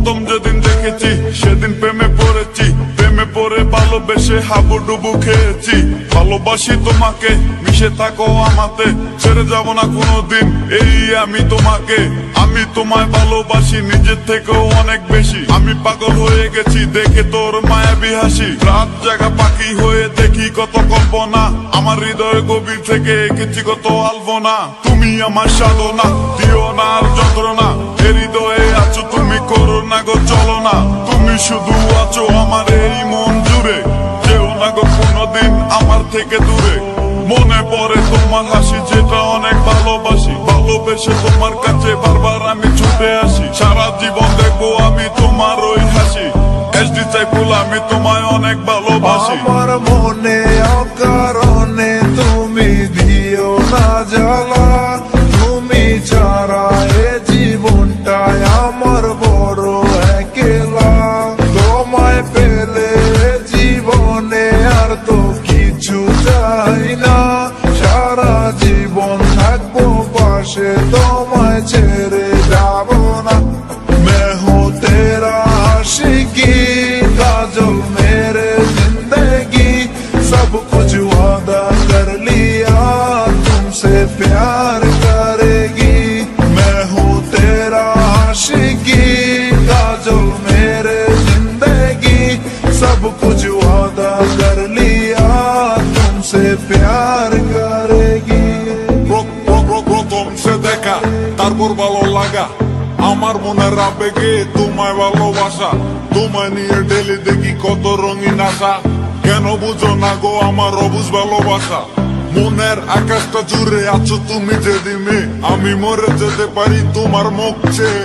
প্রথম যেদিন দেখেছি সেদিন প্রেমে পড়েছি, প্রেমে পড়ে ভালোবেসে হাবুডুবু খেয়েছি। ভালোবাসি তোমাকে, মিশে থাকো আমাতে, ছেড়ে যাব না কোনোদিন এই আমি তোমাকে। আমি তোমায় ভালোবাসি নিজের থেকেও অনেক বেশি, আমি পাগল হয়ে গেছি দেখে তোর মায়াবী হাসি। রাত জাগা পাখি হয়ে দেখি কত কল্পনা, আমার হৃদয় গভীর থেকে এঁকেছি কত আলপনা। তুমি আমার সাধনা, দিও না আর যন্ত্রণা, এ হৃদয়ে আছো তুমি, করো না গো চলো না। তুমি শুধু আছো আমার এই মন জুড়ে, যেও না গো কোনোদিন আমার থেকে দূরে। মনে পড়ে তোমার হাসি যেটা অনেক ভালোবাসি, ভালোবেসে তোমার কাছে বারবার আমি ছুটে আসি। সারা জীবন দেখবো আমি তোমার ওই হাসি, এসডি সাইফুল আমি তোমায় অনেক ভালোবাসি। আমার মনে অকারণে তুমি দিও না জ্বালা, তুমি ছাড়া এ জীবনটায় আমার বড় একলা। তোমায় পেলে জীবনে আর তো কিছু চাই না, সারা জীবন থাকবো পাশে, তোমায় ছেড়ে যাব না। मैं हूँ तेरा आशिकी काजल मेरे जिंदगी, सब कुछ वादा कर लिया तुमसे प्यार करेगी। मैं हूँ तेरा आशिकी काजल मेरे जिंदगी, सब कुछ वादा कर लिया तुमसे प्यार करेगी। প্রথম সে দেখা তারপর ভালো লাগা, আমার মনের আবেগে তোমায় ভালোবাসা। তোমায় নিয়ে ডেলি দেখি কত রঙিন আশা, কেন বুঝো না গো আমার অবুঝ ভালোবাসা। মনের আকাশটা জুড়ে আছো তুমি যেদিনে, আমি মরে যেতে পারি তোমার মুখ চেয়ে।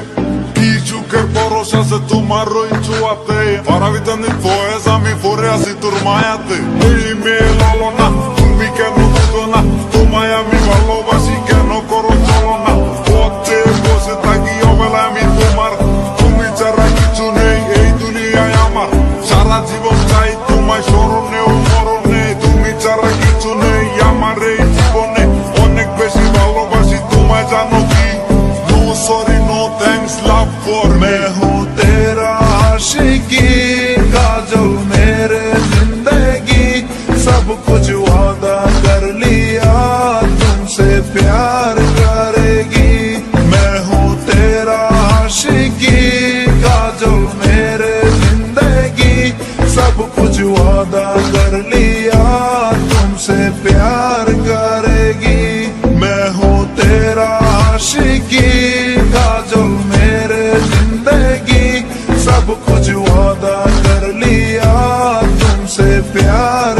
কি সুখের পরশ আছে তোমার ওই ছোঁয়াতে, পারাবিতানি ফয়েজ আমি পরে আছি তোর মায়াতে। এই মেয়ে ললো না, তুমি কেন বুঝো না, তোমায় আমি ভালোবাসি কেন করো চলো না। পথে বসে থাকি অবেলা আমি তোমার, তুমি ছাড়া কিছু নেই এই দুনিয়ায় আমার। সারা জীবন চাই তোমায় স্মরণে ও মরণে, তুমি ছাড়া কিছু নেই আমার এই জীবনে। অনেক বেশি ভালোবাসি তোমায় জানো কি, no sorry no thanks love for me. मैं हूँ तेरा आशिकी काजल मेरे जिंदगी, सब कुछ वादा कर लिया तुमसे प्यार करेगी। मैं हूँ तेरा आशिकी काजल मेरे जिंदगी, सब कुछ वादा कर लिया तुमसे प्यार करेगी। मैं हूँ तेरा आशिकी काजल मेरे जिंदगी, सब कुछ वादा कर लिया तुमसे प्यार